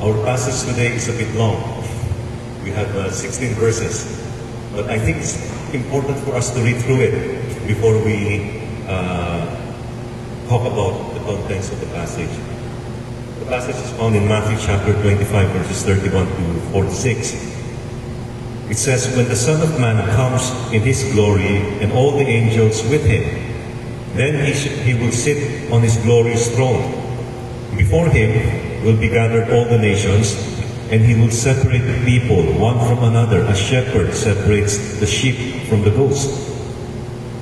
Our passage today is a bit long. We have 16 verses. But I think it's important for us to read through it before we talk about the contents of the passage. The passage is found in Matthew chapter 25, verses 31 to 46. It says, "When the Son of Man comes in His glory and all the angels with Him, then He will sit on His glorious throne. Before Him will be gathered all the nations, and He will separate people one from another, as shepherd separates the sheep from the goats.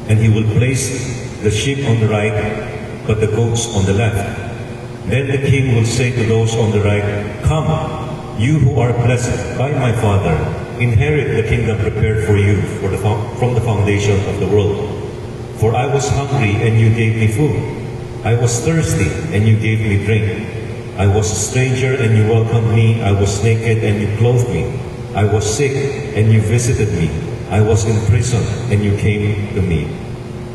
And He will place the sheep on the right, but the goats on the left. Then the King will say to those on the right, 'Come, you who are blessed by my Father, inherit the kingdom prepared for you from the foundation of the world. For I was hungry, and you gave me food. I was thirsty, and you gave me drink. I was a stranger, and you welcomed me. I was naked, and you clothed me. I was sick, and you visited me. I was in prison, and you came to me.'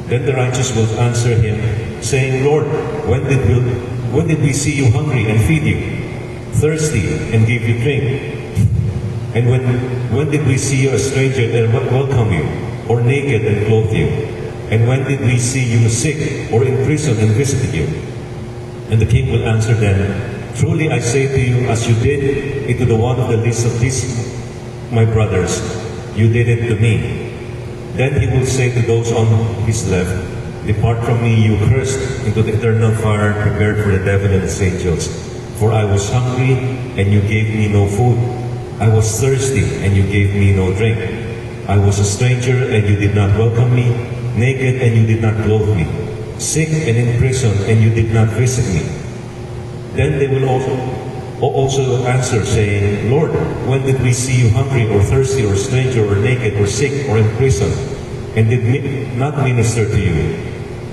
Then the righteous will answer Him, saying, 'Lord, when did we see you hungry and feed you, thirsty and give you drink? And when did we see you a stranger and welcome you, or naked and clothe you? And when did we see you sick or in prison and visited you?' And the King will answer them, 'Truly I say to you, as you did it to the one of the least of these my brothers, you did it to me.' Then He will say to those on His left, 'Depart from me, you cursed, into the eternal fire prepared for the devil and his angels. For I was hungry, and you gave me no food. I was thirsty, and you gave me no drink. I was a stranger, and you did not welcome me, naked, and you did not clothe me, sick and in prison, and you did not visit me.' Then they will also answer, saying, 'Lord, when did we see you hungry, or thirsty, or stranger, or naked, or sick, or in prison, and did not minister to you?'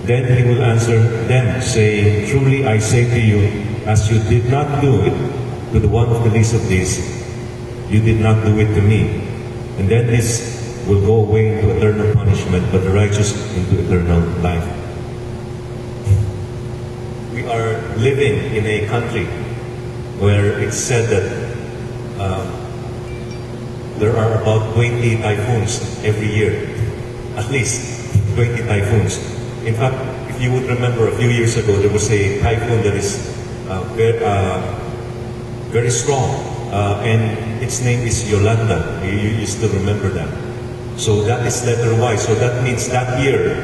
Then He will answer them, saying, 'Truly I say to you, as you did not do it to the one of the least of these, you did not do it to me.' And then this will go away into eternal punishment, but the righteous into eternal life." We are living in a country where it's said that there are about 20 typhoons every year. At least 20 typhoons. In fact, if you would remember a few years ago, there was a typhoon that is very strong, and its name is Yolanda. You still remember that. So that is letter Y. So that means that year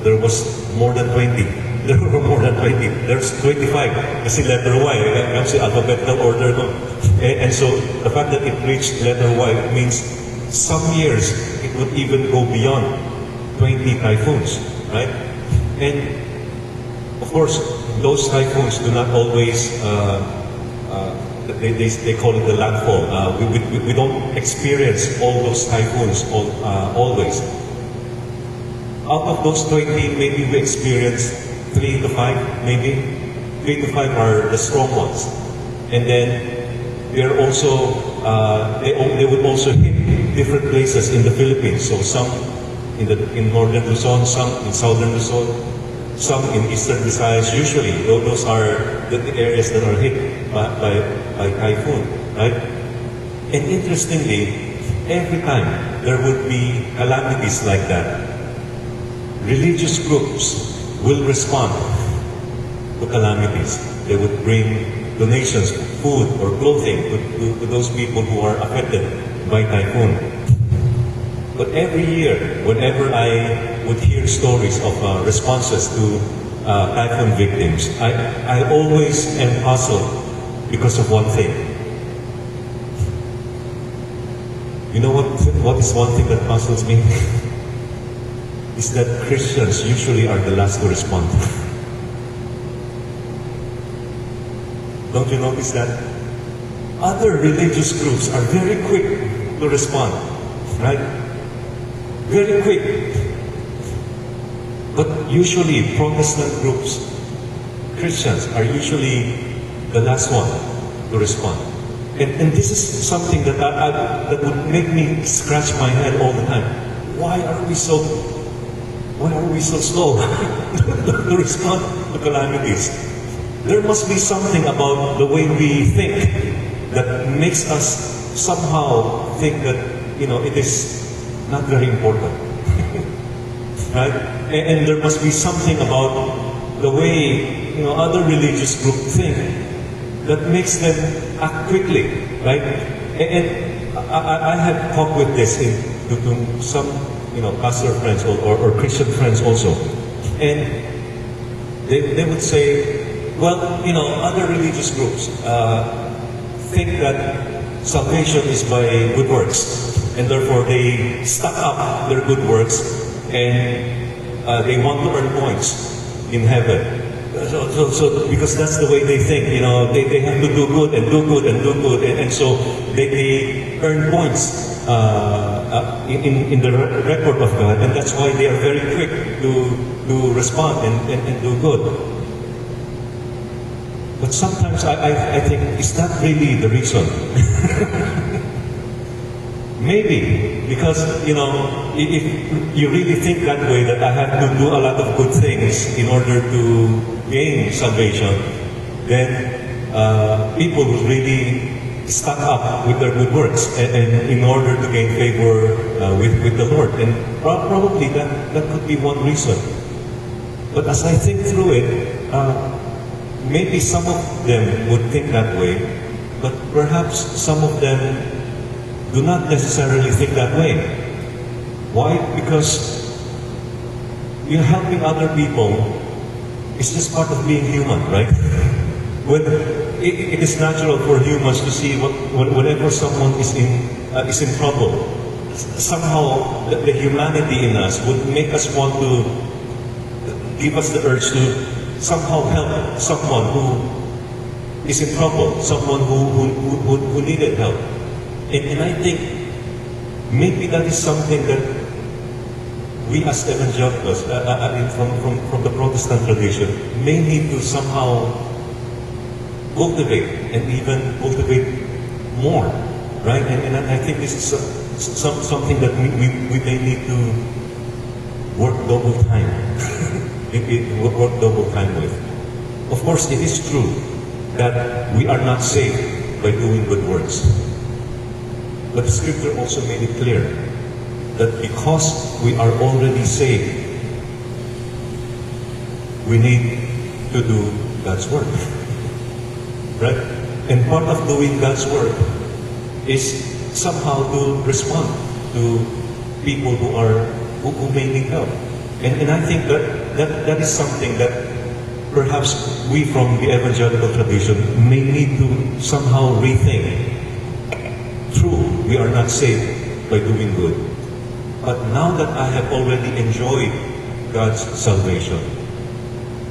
there was more than 20. There were more than 20. There's 25. Kasi letter Y. Kasi alphabetical order. No? And so the fact that it reached letter Y means some years it would even go beyond 20 typhoons. Right? And of course, those typhoons do not always, they call it the landfall. We don't experience all those typhoons always. Out of those 20, maybe we experience 3 to 5, maybe. 3 to 5 are the strong ones. And then they're also, they would also hit different places in the Philippines. So some in northern Luzon, some in southern Luzon, some in eastern Visayas. Usually, those are the areas that are hit by typhoon, right? And interestingly, every time there would be calamities like that, religious groups will respond to calamities. They would bring donations, food or clothing to those people who are affected by typhoon. But every year, whenever I would hear stories of responses to typhoon victims, I always am puzzled because of one thing. You know what is one thing that puzzles me? Is that Christians usually are the last to respond. Don't you notice that? Other religious groups are very quick to respond, right? Very quick. But usually Protestant groups, Christians are usually the last one to respond. And this is something that would make me scratch my head all the time. Why are we so slow to respond to calamities? There must be something about the way we think that makes us somehow think that, it is not very important. Right? And there must be something about the way, other religious groups think that makes them act quickly, right? And I have talked with this to some, pastor friends or Christian friends also. And they would say, well, other religious groups think that salvation is by good works, and therefore they stack up their good works, and they want to earn points in heaven. So because that's the way they think, they have to do good and do good and do good, and so they earn points in the record of God, and that's why they are very quick to respond and do good. But sometimes I think, is that really the reason? Maybe, because, if you really think that way, that I have to do a lot of good things in order to gain salvation, then people will really stack up with their good works and in order to gain favor with the Lord. And probably that could be one reason. But as I think through it, maybe some of them would think that way, but perhaps some of them do not necessarily think that way. Why? Because helping other people is just part of being human, right? When it is natural for humans to see whenever someone is in trouble, somehow the humanity in us would make us want to give us the urge to somehow help someone who is in trouble, someone who needed help. And I think maybe that is something that we as evangelicals, from the Protestant tradition, may need to somehow cultivate and even cultivate more, right? And I think this is something that we may need to work double time. Work double time with. Of course, it is true that we are not saved by doing good works. But the Scripture also made it clear that because we are already saved, we need to do God's work. Right? And part of doing God's work is somehow to respond to people who may need help. And I think that is something that perhaps we from the evangelical tradition may need to somehow rethink. True, we are not saved by doing good. But now that I have already enjoyed God's salvation,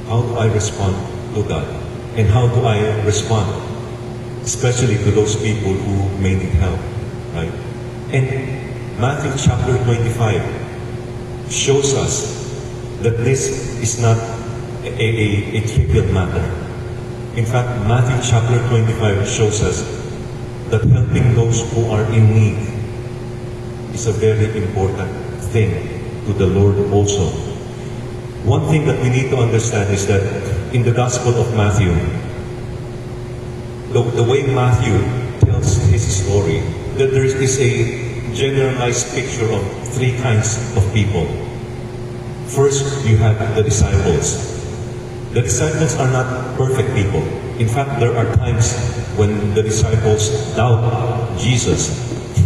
how do I respond to God? And how do I respond, especially to those people who may need help, right? And Matthew chapter 25 shows us that this is not a trivial matter. In fact, Matthew chapter 25 shows us that helping those who are in need is a very important thing to the Lord also. One thing that we need to understand is that in the Gospel of Matthew, the way Matthew tells his story, that there is a generalized picture of three kinds of people. First, you have the disciples. The disciples are not perfect people. In fact, there are times when the disciples doubt Jesus.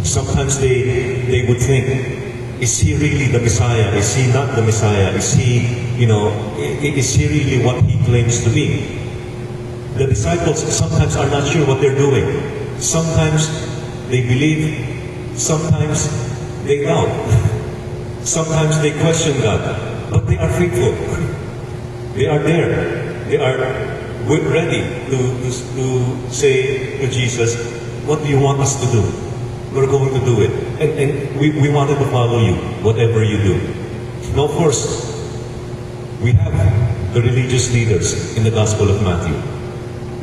Sometimes they would think, is he really the Messiah? Is he not the Messiah? Is he really what he claims to be? The disciples sometimes are not sure what they're doing. Sometimes they believe, sometimes they doubt. Sometimes they question God, but they are faithful. They are there. They are ready to say to Jesus, what do you want us to do? We're going to do it. And we wanted to follow you, whatever you do. Now, of course, we have the religious leaders in the Gospel of Matthew.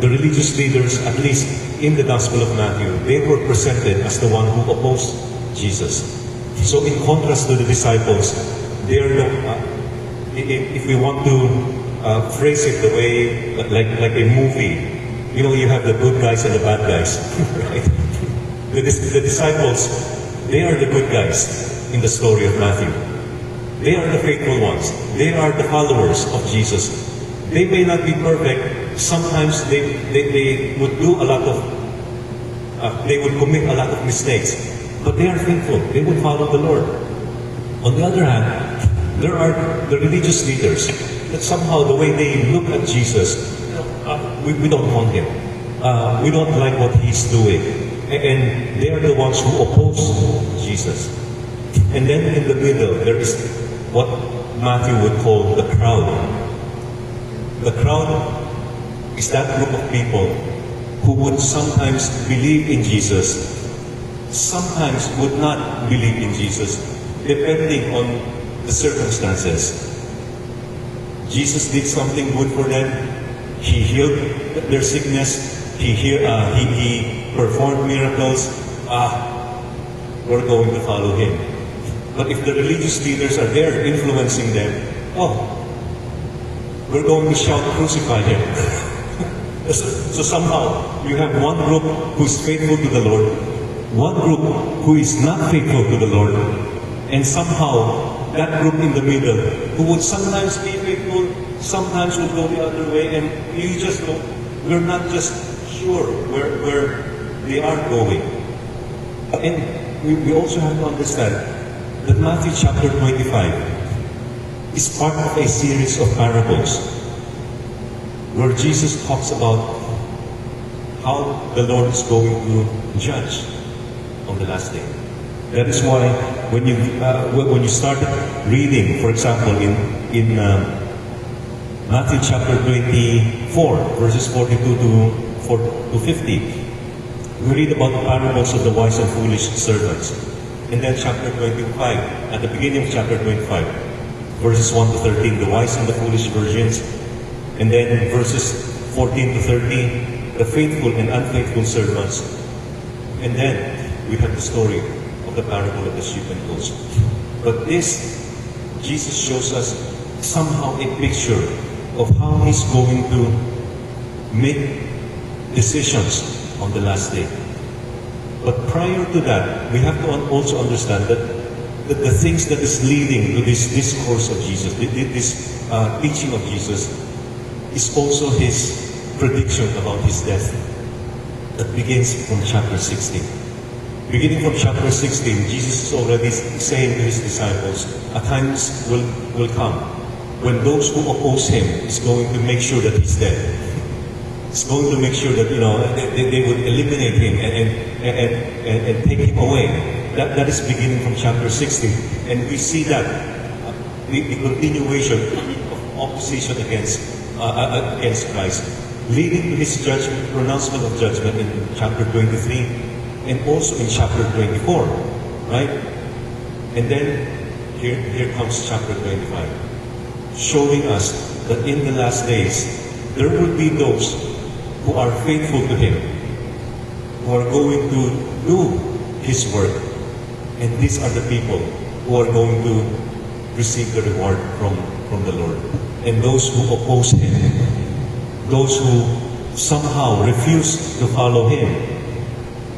The religious leaders, at least in the Gospel of Matthew, they were presented as the one who opposed Jesus. So in contrast to the disciples, they are if we want to phrase it the way, like a movie, you know, you have the good guys and the bad guys, right? The disciples, they are the good guys in the story of Matthew. They are the faithful ones. They are the followers of Jesus. They may not be perfect. Sometimes they would do a lot of, they would commit a lot of mistakes. But they are faithful. They would follow the Lord. On the other hand, there are the religious leaders that somehow the way they look at Jesus, we don't want him. We don't like what he's doing. And they are the ones who oppose Jesus. And then in the middle, there is what Matthew would call the crowd. The crowd is that group of people who would sometimes believe in Jesus, sometimes would not believe in Jesus, depending on the circumstances. Jesus did something good for them. He healed their sickness. He performed miracles. We're going to follow him. But if the religious leaders are there influencing them, we're going to shout, crucify him. So somehow, you have one group who's faithful to the Lord, one group who is not faithful to the Lord, and somehow, that group in the middle, who would sometimes be faithful, sometimes would go the other way, and you just know, we're not just sure where they are going. And we also have to understand that Matthew chapter 25 is part of a series of parables where Jesus talks about how the Lord is going to judge on the last day. That is why when you start reading, for example, in Matthew chapter 24, verses 42 to 50, we read about the parables of the wise and foolish servants. And then chapter 25, at the beginning of chapter 25, verses 1 to 13, the wise and the foolish virgins. And then verses 14 to 30, the faithful and unfaithful servants. And then we have the story of the parable of the sheep and goats. But this, Jesus shows us somehow a picture of how he's going to make decisions on the last day. But prior to that, we have to also understand that the things that is leading to this discourse of Jesus, this teaching of Jesus, is also his prediction about his death that begins from chapter 16. Beginning from chapter 16, Jesus is already saying to his disciples, a times will come when those who oppose him is going to make sure that he's dead. It's going to make sure that, they would eliminate him and take him away. That is beginning from chapter 16. And we see that the continuation of opposition against Christ, leading to his judgment, pronouncement of judgment in chapter 23 and also in chapter 24, right? And then here comes chapter 25, showing us that in the last days there will be those who are faithful to him, who are going to do his work, and these are the people who are going to receive the reward from the Lord. And those who oppose him, those who somehow refuse to follow him,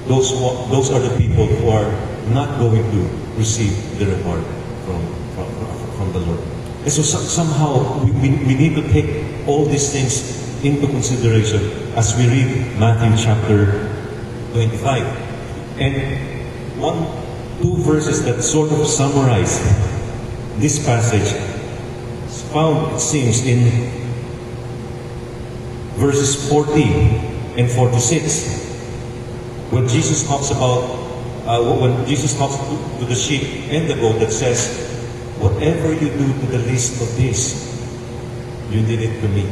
those are the people who are not going to receive the reward from the Lord. And so somehow we need to take all these things into consideration as we read Matthew chapter 25. And two verses that sort of summarize this passage is found, it seems, in verses 40 and 46. When Jesus talks about, when Jesus talks to the sheep and the goat, that says, whatever you do to the least of this, you did it to me.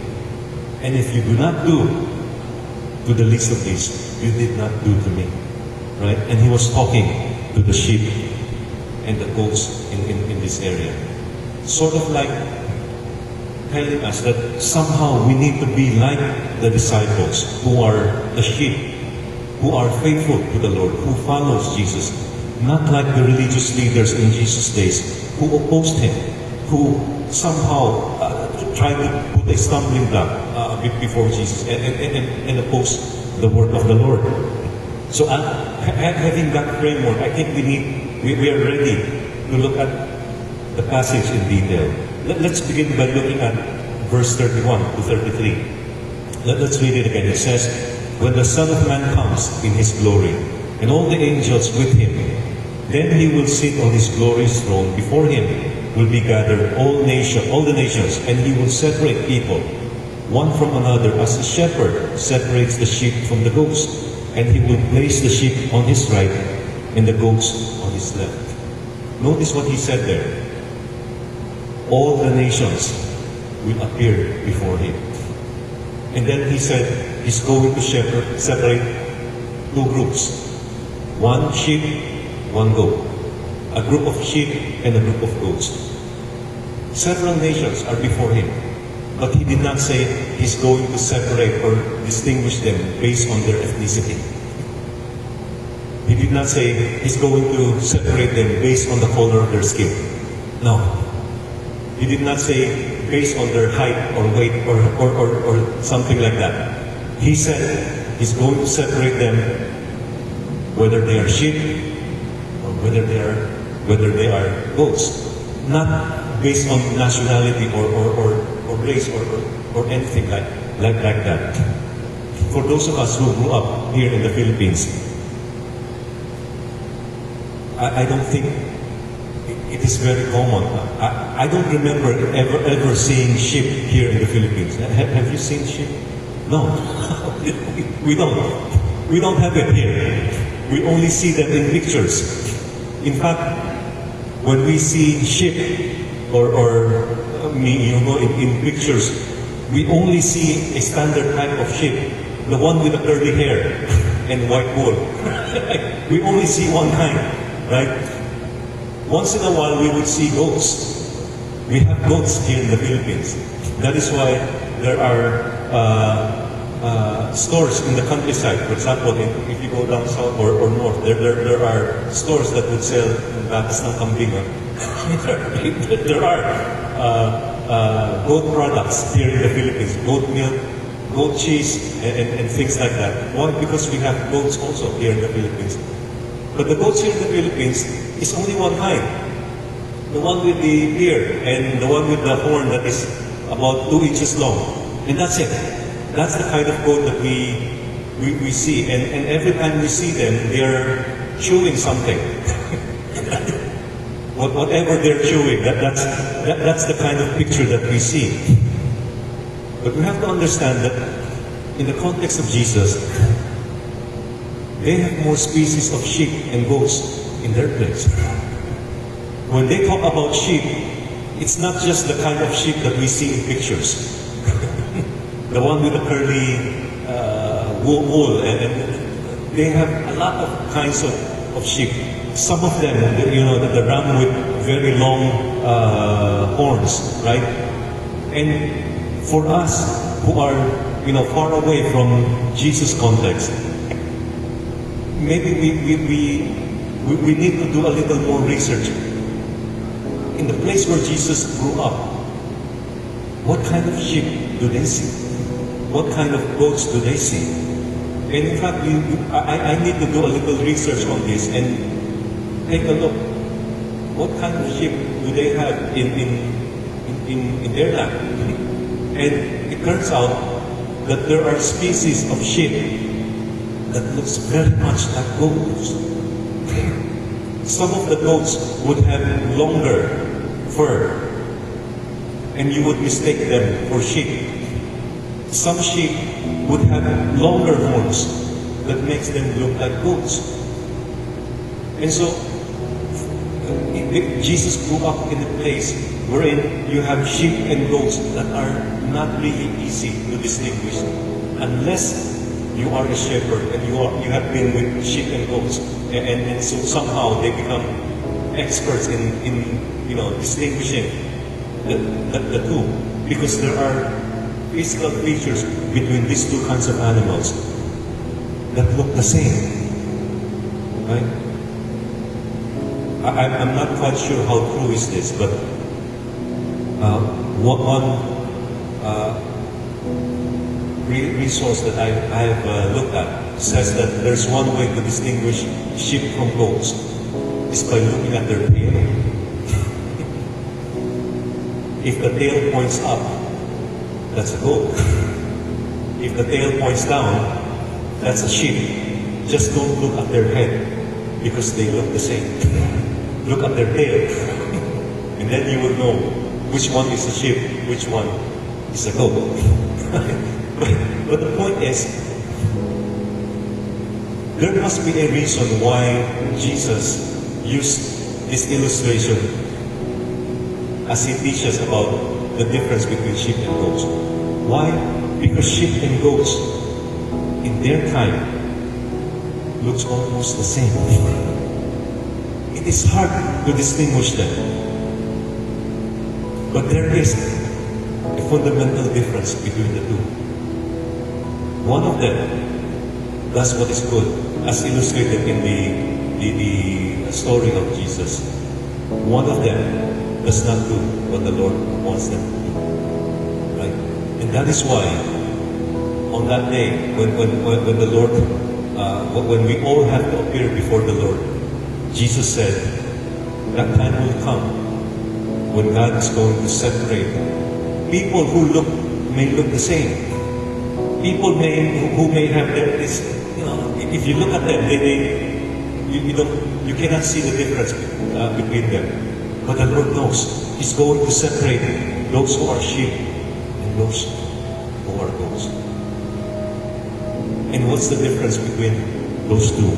And if you do not do to the least of this, you did not do to me. Right? And he was talking to the sheep and the goats in this area. Sort of like telling us that somehow we need to be like the disciples who are the sheep, who are faithful to the Lord, who follows Jesus, not like the religious leaders in Jesus' days who opposed him, who somehow tried to put a stumbling block before Jesus and oppose the work of the Lord. So having that framework, I think we are ready to look at the passage in detail. Let's begin by looking at verse 31 to 33. Let's read it again. It says, "When the Son of Man comes in His glory, and all the angels with Him, then He will sit on His glorious throne. Before Him will be gathered all the nations, and He will separate people, one from another, as a shepherd separates the sheep from the goats. And He will place the sheep on His right, and the goats on His left." Notice what He said there. All the nations will appear before Him. And then He said He's going to separate two groups. One sheep, one goat. A group of sheep and a group of goats. Several nations are before Him. But He did not say He's going to separate or distinguish them based on their ethnicity. He did not say He's going to separate them based on the color of their skin. No. He did not say based on their height or weight or something like that. He said He's going to separate them whether they are sheep or whether they are goats. Not based on nationality or race or anything like that. For those of us who grew up here in the Philippines, I don't think it is very common. I don't remember ever seeing sheep here in the Philippines. Have you seen sheep? No. We don't. We don't have it here. We only see them in pictures. In fact, when we see sheep in pictures, we only see a standard type of sheep, the one with the curly hair and white wool. We only see one kind, right? Once in a while, we would see goats. We have goats here in the Philippines. That is why there are stores in the countryside. For example, if you go down south or north, there are stores that would sell gatas ng kambing. There are goat products here in the Philippines, goat milk, goat cheese, and things like that. Why? Because we have goats also here in the Philippines. But the goats here in the Philippines is only one kind. The one with the beard and the one with the horn that is about 2 inches long. And that's it. That's the kind of goat that we see. And every time we see them, they're chewing something. Whatever they're chewing, that's the kind of picture that we see. But we have to understand that in the context of Jesus, they have more species of sheep and goats in their place. When they talk about sheep, it's not just the kind of sheep that we see in pictures. The one with the curly wool, and they have a lot of kinds of sheep. Some of them, the ram with very long horns, right? And for us who are, far away from Jesus' context, maybe we need to do a little more research. In the place where Jesus grew up, what kind of sheep do they see? What kind of goats do they see? And in fact, I need to do a little research on this and take a look. What kind of sheep do they have in their land? And it turns out that there are species of sheep that looks very much like goats. Some of the goats would have longer fur, and you would mistake them for sheep. Some sheep would have longer horns that makes them look like goats. And so, Jesus grew up in a place wherein you have sheep and goats that are not really easy to distinguish unless you are a shepherd and you have been with sheep and goats, and so somehow they become experts in distinguishing the two, because there are physical features between these two kinds of animals that look the same, right? I'm not quite sure how true is this, but resource that I have looked at says that there's one way to distinguish sheep from goats is by looking at their tail. If the tail points up, that's a goat. If the tail points down, that's a sheep. Just don't look at their head because they look the same. Look at their tail, and then you will know which one is a sheep, which one is a goat. but the point is, there must be a reason why Jesus used this illustration as he teaches about the difference between sheep and goats. Why? Because sheep and goats, in their time, looks almost the same. It is hard to distinguish them. But there is a fundamental difference between the two. One of them does what is good, as illustrated in the story of Jesus. One of them does not do what the Lord wants them to do. Right? And that is why, on that day, when the Lord, when we all have to appear before the Lord, Jesus said, that time will come when God is going to separate people who may look the same. People who may have this, if you look at them, you cannot see the difference between them. But the Lord knows. He's going to separate those who are sheep and those who are goats. And what's the difference between those two?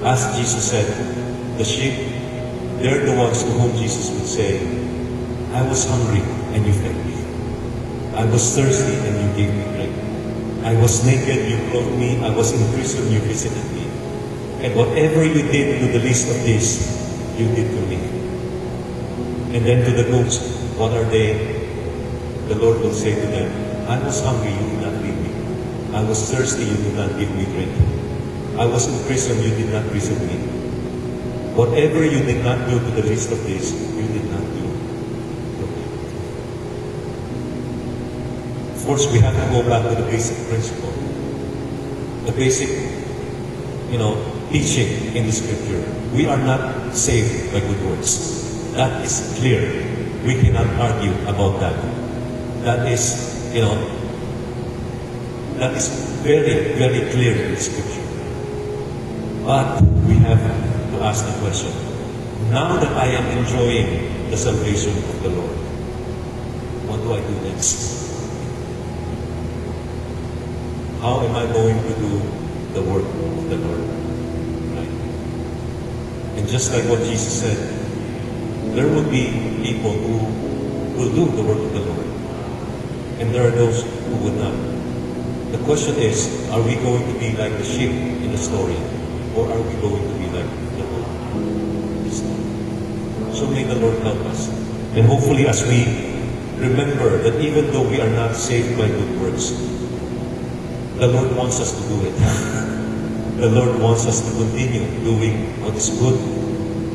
As Jesus said, the sheep, they're the ones to whom Jesus would say, I was hungry and you fed me. I was thirsty and you gave me drink. I was naked, you clothed me. I was in prison, you visited me. And whatever you did to the least of these, you did to me. And then to the goats, what are they? The Lord will say to them, I was hungry, you did not feed me. I was thirsty, you did not give me drink. I was in prison, you did not visit me. Whatever you did not do to the least of these, you did not do. Of course, we have to go back to the basic principle. The basic, teaching in the Scripture. We are not saved by good works. That is clear. We cannot argue about that. That is, that is very, very clear in the Scripture. But we have to ask the question, now that I am enjoying the salvation of the Lord, what do I do next? How am I going to do the work of the Lord? Right? And just like what Jesus said, there will be people who will do the work of the Lord. And there are those who would not. The question is, are we going to be like the sheep in the story? Or are we going to be like the Lord? So may the Lord help us. And hopefully as we remember that even though we are not saved by good works, the Lord wants us to do it. The Lord wants us to continue doing what is good.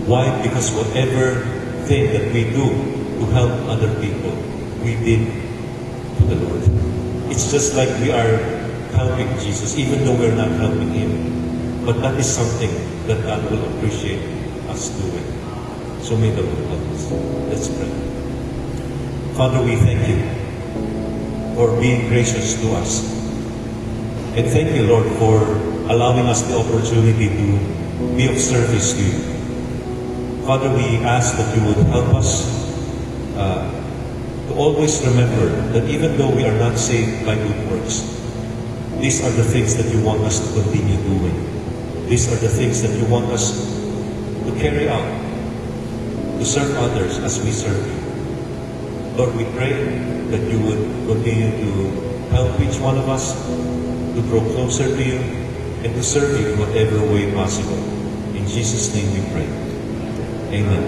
Why? Because whatever thing that we do to help other people, we did to the Lord. It's just like we are helping Jesus, even though we're not helping Him. But that is something that God will appreciate us doing. So may the Lord help us. Let's pray. Father, we thank you for being gracious to us. And thank you, Lord, for allowing us the opportunity to be of service to you. Father, we ask that you would help us to always remember that even though we are not saved by good works, these are the things that you want us to continue doing. These are the things that you want us to carry out, to serve others as we serve you. Lord, we pray that you would continue to help each one of us to grow closer to you and to serve you in whatever way possible. In Jesus' name we pray. Amen.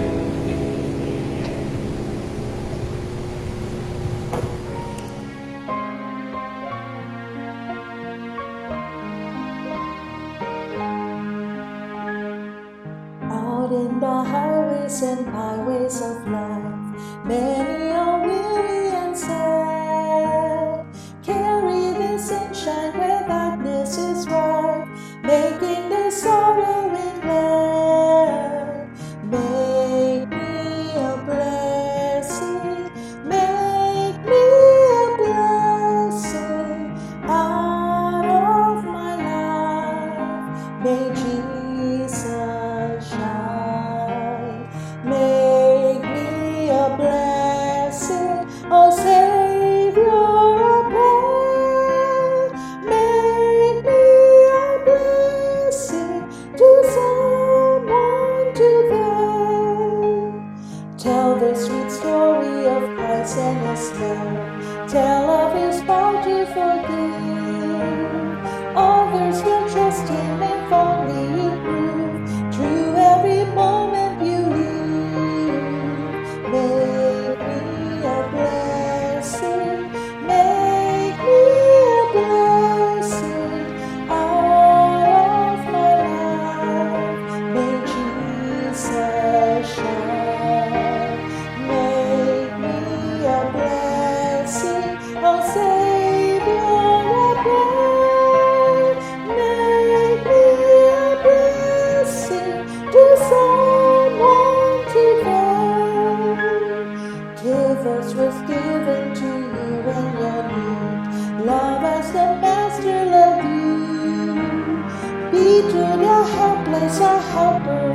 Out in the highways and byways of life, many are weary and sad. trust Him and fondly improve through every moment you live. Make me a blessing, make me a blessing out of my life. May Jesus shine. Make me a blessing, oh Savior, I pray. Make me a blessing to someone today. Give us what's given to you when you're need. Love as the Master loved you. Be to the helpless a helper